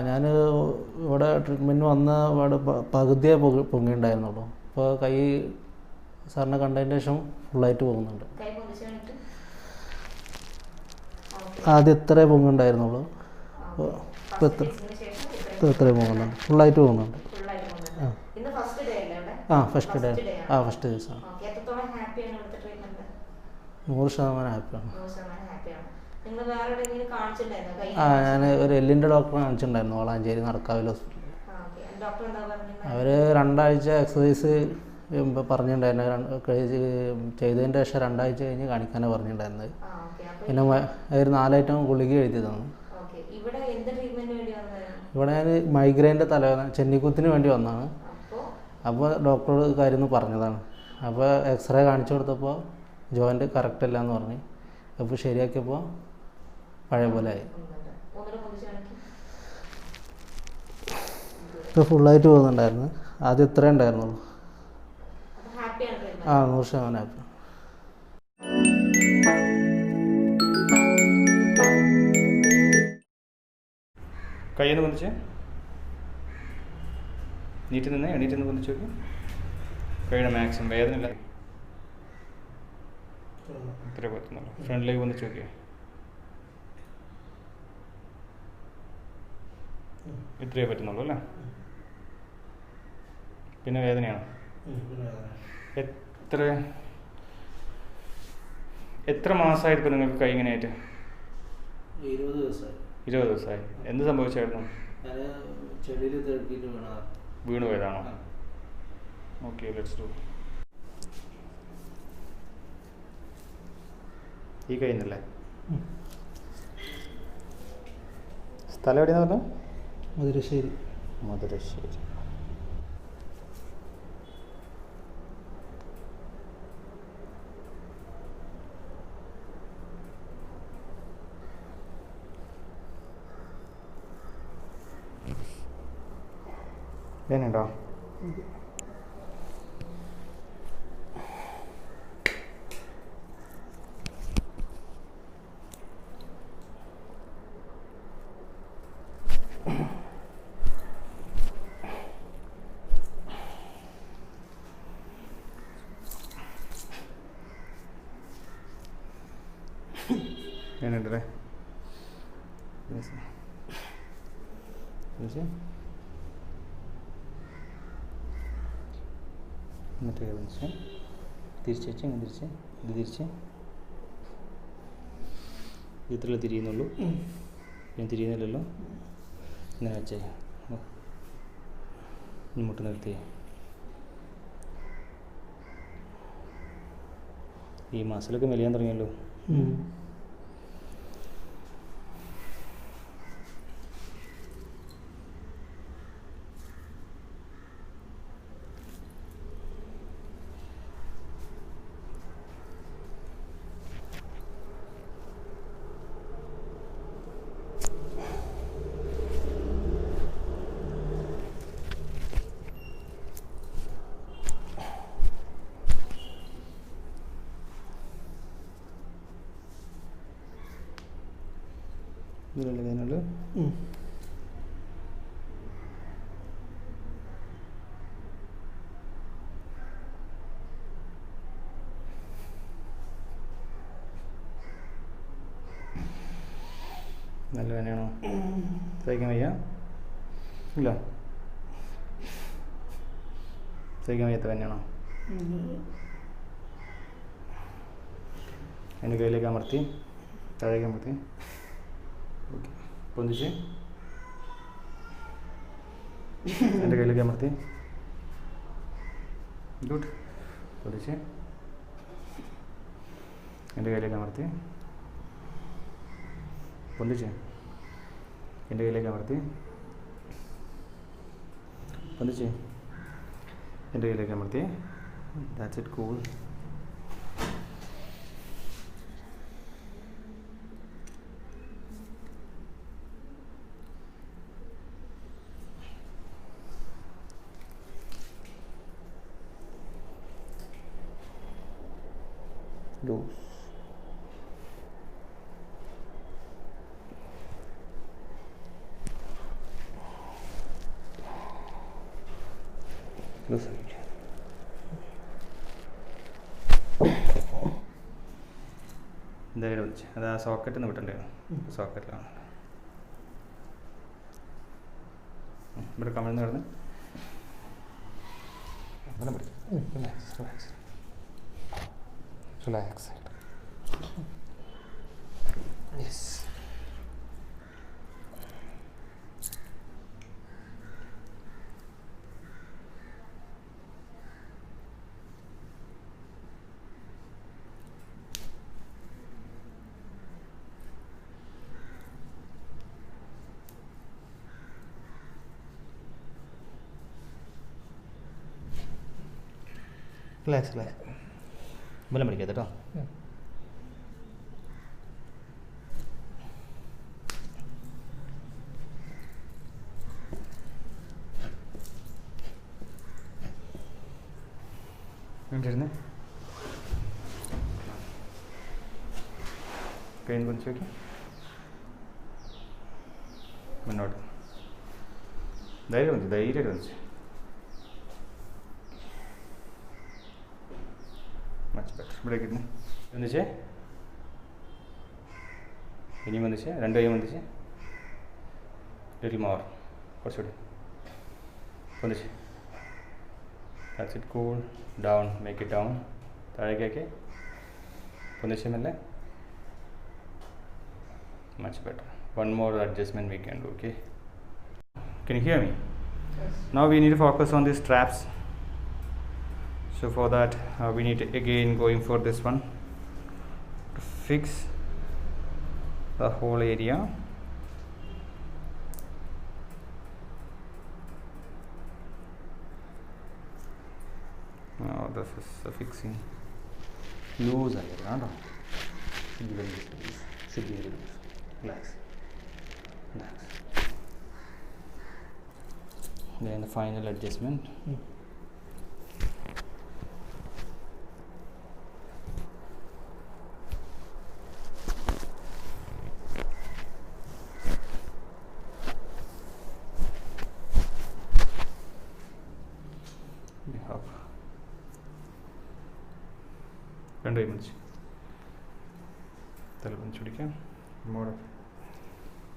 ഞാൻ ഇവിടെ ട്രീറ്റ്മെൻറ്റ് വന്ന പാട് പകുതിയേ പൊങ്ങിയിട്ടുണ്ടായിരുന്നുള്ളൂ. ഇപ്പോൾ കൈ സാറിനെ കണ്ടതിന് ശേഷം ഫുള്ളായിട്ട് പോകുന്നുണ്ട്. ആദ്യം ഇത്രേ പൊങ്ങുണ്ടായിരുന്നുള്ളൂ, ഇപ്പോൾ ഇത്രയും പോകുന്നുണ്ട്, ഫുള്ളായിട്ട് പോകുന്നുണ്ട്. ഫസ്റ്റ് ഡേ ഫസ്റ്റ് ദിവസമാണ്. 100% ഹാപ്പിയാണ്. ഞാൻ ഒരു എല്ലിൻ്റെ ഡോക്ടറെ കാണിച്ചിട്ടുണ്ടായിരുന്നു, വളാഞ്ചേരി നടക്കാവിൽ ഹോസ്പിറ്റലിൽ. അവർ 2 ആഴ്ച എക്സസൈസ് പറഞ്ഞിട്ടുണ്ടായിരുന്നു, ചെയ്തതിൻ്റെ ശേഷം 2 ആഴ്ച കഴിഞ്ഞ് കാണിക്കാനാണ് പറഞ്ഞിട്ടുണ്ടായിരുന്നത്. പിന്നെ ഒരു 4 ഐറ്റം ഗുളിക എഴുതി തന്നു. ഇവിടെ ഞാൻ മൈഗ്രെയിൻ്റെ തലവേദന ചെന്നിക്കുത്തിന് വേണ്ടി വന്നതാണ്. അപ്പോൾ ഡോക്ടറോട് കാര്യം പറഞ്ഞതാണ്. അപ്പോൾ എക്സ്റേ കാണിച്ചു കൊടുത്തപ്പോൾ ജോയിൻറ്റ് കറക്റ്റ് അല്ല എന്ന് പറഞ്ഞ്, അപ്പോൾ ശരിയാക്കിയപ്പോൾ പഴയ പോലെ ആയി. ഇപ്പോൾ ഫുള്ളായിട്ട് പോകുന്നുണ്ടായിരുന്നു. ആദ്യം ഇത്രേ ഉണ്ടായിരുന്നുള്ളൂ. 100% ഹാപ്പി. കയ്യെന്ന് പൊന്നിച്ച് എണീറ്റ് പൊന്നിച്ച് നോക്കി. കൈയുടെ മാക്സിമം വേദനയില്ല, ഇത്ര പറ്റുന്നുള്ളൂ. ഫ്രണ്ടിലേക്ക് പൊന്നിച്ച് നോക്കിയേ, ഇത്രയേ പറ്റുന്നുള്ളൂ അല്ലേ? പിന്നെ വേദനയാണ്. എത്ര മാസമായിട്ട് നിങ്ങൾക്ക് കൈ ഇങ്ങനെ ആയിട്ട്? 20 ദിവസമായി. എന്ത് സംഭവിച്ചായിരുന്നു? വീണ് പോയതാണോ? Okay, let's do. ഈ കൈന്നല്ലേ? സ്ഥലം എവിടെയാന്ന് പറഞ്ഞാൽ? മധുരശ്ശേരി. വേനുണ്ടോ? വേനുണ്ടല്ലേ? എന്നിട്ട് വിളിച്ച് തിരിച്ച് വെച്ച് ഇങ്ങനെ തിരിച്ച് ഇത് തിരിച്ച് ഇത്രയല്ലേ തിരിയുന്നുള്ളൂ. ഞാൻ തിരിയുന്നില്ലല്ലോ. ഇങ്ങനെ വെച്ചേ, മുട്ട് നിർത്തി. ഈ മസിലൊക്കെ മെലിയാൻ തുടങ്ങിയല്ലോ. ഇതിലല്ലേ വേനുള്ളൂ. നല്ല വേനയാണോ? സഹിക്കാൻ വയ്യ? ഇല്ല, സഹിക്കാൻ വയ്യാത്ത വേനയാണോ? എൻ്റെ കയ്യിലേക്ക് അമർത്തി, താഴേക്ക് അമർത്തി. ഓക്കെ, പൊന്തിച്ച് എൻ്റെ കയ്യിലേക്ക് അമർത്തി. ഗുഡ്. പൊന്തിച്ച് എൻ്റെ കയ്യിലേക്ക് അമർത്തി. പൊന്തിച്ച് എൻ്റെ കയ്യിലേക്ക് അമർത്തി. പൊന്തിച്ച് എൻ്റെ കയ്യിലേക്ക് അമർത്തി. That's it. കൂൾ. Loose. ലൂസാക്കിക്കോ. എന്തായാലും വിളിച്ച് അത് ആ സോക്കറ്റിൽ നിന്ന് വിട്ടുണ്ടായിരുന്നു. സോക്കറ്റിലാണ് ഇവിടെ കമിഴ്ന്ന് കിടന്ന് അങ്ങനെ പിടിക്കും. Relax relax relax. Yes. Relax relax. ബലം പിടിക്കാതെ കേട്ടോ. ഇരുന്ന് കൈ കുറിച്ച് വയ്ക്കും. മുന്നോട്ട് ധൈര്യം വന്നിച്ച്, ധൈര്യമായിട്ട് വന്നിച്ച്. Much better. ഇവിടേക്ക് ഇരുന്ന് വന്നിച്ചേ. ഇനിയും വന്നിച്ച്. രണ്ട് കൈയും വന്നിച്ച്. Little more. കുറച്ചുകൂടി വന്നിച്ച്. That's it. Cool down. Make it down. താഴേക്ക് പൊന്നിച്ച് മെല്ലെ. Much better. One more adjustment we can do. Okay. Can you hear me? Yes. Now we need to focus on these straps. So for that we need to again going for this one to fix the whole area. Now this is the fixing. Loose area, should be very loose. Should be very loose. Relax. Relax. Then the final adjustment. രണ്ട് കൈ പിടിച്ച് തല പിടിച്ച് പിടിക്കാം. more.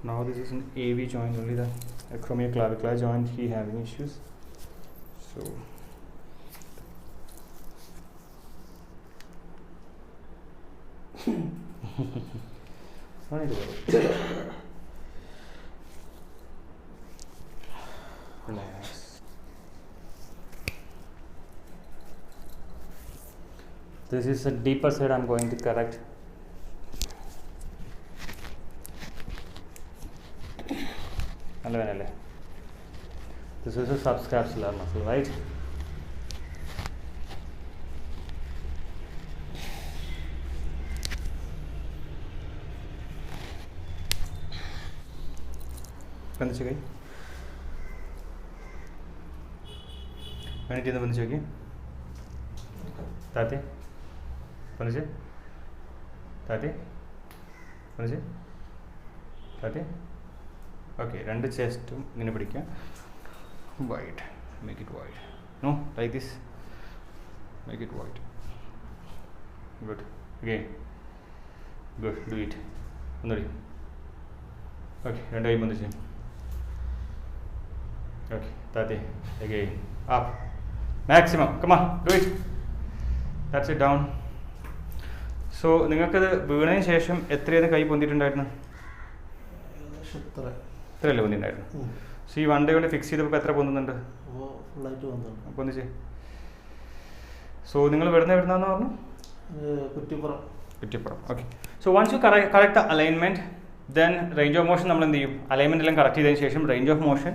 Now this is an AV joint only, the acromioclavicular joint he having issues. So relax. This is a deeper side I'm going to correct. This is a subscapsular muscle, right? बंद गई मैंने बंद होगी ताते बंद ताते बंद ताते ओके രണ്ട് ചെസ്റ്റും ഇങ്ങനെ പിടിക്കുക. wide, make it wide. No, like this, make it wide. Good. Again, good. Do it. ഒന്നുകൂടി. Okay, രണ്ട് കൈ ബന്ധിച്ച്. Okay, താത്തെ. Again, up. Maximum. Come on, do it. That's it, down. So നിങ്ങൾക്കത് വീണതിന് ശേഷം എത്രയാണ് കൈ പൊന്തിയിട്ടുണ്ടായിരുന്നു? ഇത്രയല്ലേ പൊന്തിണ്ടായിരുന്നു? സോ ഈ വൺ ഡേ കൊണ്ട് ഫിക്സ് ചെയ്തപ്പോൾ എത്ര പൊന്തുന്നുണ്ട്? പൊന്തിച്ച്. സോ നിങ്ങൾ എവിടുന്നാന്ന് പറഞ്ഞു? Kuttippuram. Okay. So once you correct the alignment, then range of motion നമ്മൾ എന്ത് ചെയ്യും? അലൈൻമെൻ്റ് എല്ലാം കറക്റ്റ് ചെയ്തതിന് ശേഷം റേഞ്ച് ഓഫ് മോഷൻ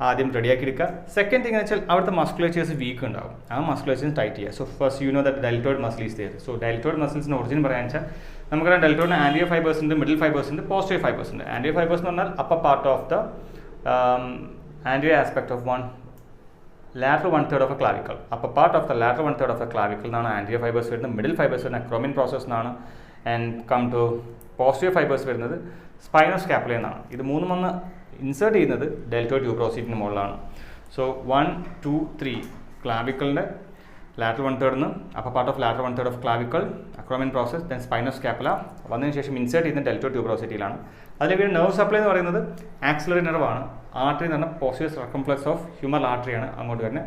ആദ്യം റെഡിയാക്കി എടുക്കുക. സെക്കൻഡ് തിങ് എന്ന് വെച്ചാൽ അവിടുത്തെ മസ്കുലേച്ചേഴ്സ് വീക്ക് ഉണ്ടാവും. ആ മസ്കുലേച്ചേഴ്സ് ടൈറ്റ് ചെയ്യുക. So first you know that deltoid muscle is there. So deltoid മസിൽസിൻ്റെ ഒറിജിൻ പറയാൻ വെച്ചാൽ നമുക്കറിയാം ഡെൽറ്റോയിഡിന് ആൻറ്റീരിയർ ഫൈബേഴ്സ് ഉണ്ട്, മിഡിൽ ഫൈബേഴ്സ് ഉണ്ട്, പോസ്റ്റീരിയർ ഫൈബേഴ്സ് ഉണ്ട്. ആൻറ്റീരിയർ ഫൈബേഴ്സ് എന്ന് പറഞ്ഞാൽ upper part of the anterior aspect of one lateral 1/3 of a clavicle. Upper part of the lateral 1/3 of a clavicle എന്നാണ് anterior fibers വരുന്നത്. middle fibers വരുന്നത് acromion process എന്നാണ്. and come to posterior fibers വരുന്നത് spinal scapula എന്നാണ്. ഇത് മൂന്നും വന്ന് insert ചെയ്യുന്നത് ഡെൽറ്റോയിഡ് ട്യൂബറോസിറ്റിന് മുകളിലാണ്. So 1 2 3 ക്ലാവിക്കലിൻ്റെ lateral 1/3 upper part of lateral 1/3 of clavicle, acromion process, then spinous scapula വന്നതിന് ശേഷം ഇൻസേർട്ട് ചെയ്യുന്ന ഡെൽറ്റോ ട്യൂബറോസിറ്റിയിലാണ്. അതിലേക്ക് നെർവ് സപ്ലൈ എന്ന് പറയുന്നത് ആക്സിലറി നെർവാണ്. ആർട്ടറി എന്ന് പറഞ്ഞാൽ പോസ്റ്റീരിയർ സർക്കംഫ്ലക്സ് ഓഫ് ഹ്യൂമറൽ ആർട്ടറിയാണ് അങ്ങോട്ട് വരുന്ന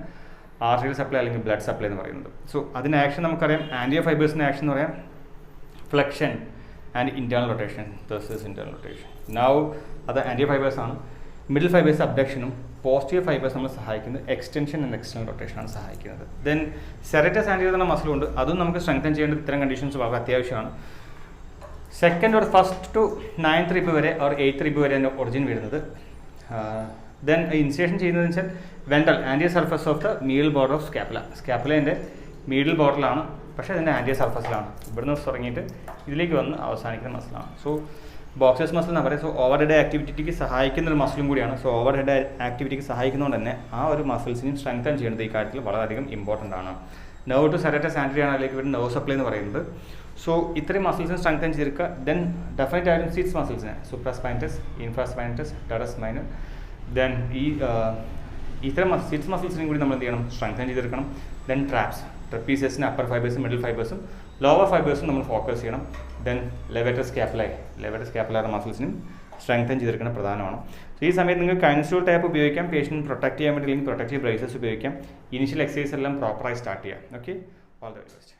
ആർട്ടറിയൽ സപ്ലൈ അല്ലെങ്കിൽ ബ്ലഡ് സപ്ലൈ എന്ന് പറയുന്നത്. സോ അതിന് ആക്ഷൻ നമുക്കറിയാം, ആൻറ്റിയോ ഫൈബേഴ്സിൻ്റെ ആക്ഷൻ എന്ന് പറയാം flexion and internal rotation versus internal rotation. Now അത് ആൻറ്റിയോ ഫൈബേഴ്സ് ആണ്. മിഡിൽ ഫൈബേഴ്സ് അബ്ഡക്ഷനും പോസ്റ്റീരിയർ ഫൈബേഴ്സ് നമ്മൾ സഹായിക്കുന്നത് എക്സ്റ്റൻഷൻ ആൻഡ് എക്സ്റ്റേണൽ റൊട്ടേഷനാണ് സഹായിക്കുന്നത്. ദെൻ സെററ്റസ് ആൻറ്റീരിയർ എന്ന മസിലുണ്ട്, അതും നമുക്ക് സ്ട്രെങ്തൻ ചെയ്യേണ്ട ഇത്തരം കണ്ടീഷൻസ് വളരെ അത്യാവശ്യമാണ്. Second or first to 9th rib വരെ ഓർ 8th റിബ് വരെ എൻ്റെ ഒറിജിൻ വരുന്നത്. ദെൻ ഇൻസിയേഷൻ ചെയ്യുന്നതെന്ന് വെച്ചാൽ ventral anterior surface of the medial border of scapula. സ്കാപ്പുലേൻ്റെ മീഡിയൽ ബോർഡറിലാണ്, പക്ഷേ അതിൻ്റെ ആൻറ്റിയർ സർഫസിലാണ്. ഇവിടുന്ന് തുടങ്ങിയിട്ട് ഇതിലേക്ക് വന്ന് അവസാനിക്കുന്ന മസിലാണ്. സോ ബോക്സേഴ്സ് മസിൽ എന്ന് പറയുന്നത് ഓവർ ഹെഡ് ആക്ടിവിറ്റിക്ക് സഹായിക്കുന്ന ഒരു മസിലും കൂടിയാണ്. സോ ഓവർ ഹെഡ് ആക്ടിവിറ്റിക്ക് സഹായിക്കുന്നതുകൊണ്ട് തന്നെ ആ ഒരു മസിൽസിനെയും സ്ട്രെങ്തൻ ചെയ്യുന്നത് ഈ കാര്യത്തിൽ വളരെയധികം ഇമ്പോർട്ടൻ്റ് ആണ്. നെർവ് ടു സെററ്റസ് ആൻറ്റീരിയർ ആണ് അതിലേക്ക് വരുന്ന നെർവ് സപ്ലൈ എന്ന് പറയുന്നത്. സോ ഇത്രയും മസിൽസിനെ സ്ട്രെങ്തൻ ചെയ്തെടുക്കുക. ദെൻ ഡെഫിനറ്റ് ആയിട്ടും സീറ്റ്സ് മസിൽസിനെ സൂപ്രാസ്പൈനറ്റസ്, ഇൻഫ്രാസ്പൈനറ്റസ്, ടെറസ് മൈനർ, ദെൻ ഈ ഇത്തരം സീറ്റ്സ് മസിൽസിനും കൂടി നമ്മൾ എന്ത് ചെയ്യണം, സ്ട്രെങ്തൻ ചെയ്തെടുക്കണം. ദെൻ ട്രാപ്സ്, ട്രപ്പീസിയസിന് അപ്പർ ഫൈബേഴ്സും മിഡിൽ ഫൈബേഴ്സും ലോവർ ഫൈബേഴ്സും നമ്മൾ ഫോക്കസ് ചെയ്യണം. ദെൻ ലെവേറ്റർ സ്കാപ്പുലർ മസിൽസിനും സ്ട്രെങ്തൻ ചെയ്തെടുക്കണം പ്രധാനമാണ്. സോ ഈ സമയത്ത് നിങ്ങൾക്ക് കൈനസ്റ്റോൾ ടാപ്പ് ഉപയോഗിക്കാം, പേഷ്യൻറ്റ് പ്രൊട്ടക്ട് ചെയ്യാൻ വേണ്ടി അല്ലെങ്കിൽ പ്രൊട്ടക്റ്റീവ് ബ്രേസസ് ഉപയോഗിക്കാം. ഇനിഷ്യൽ എക്സസൈസ് എല്ലാം പ്രോപ്പറായി സ്റ്റാർട്ട് ചെയ്യാം. Okay, all the best.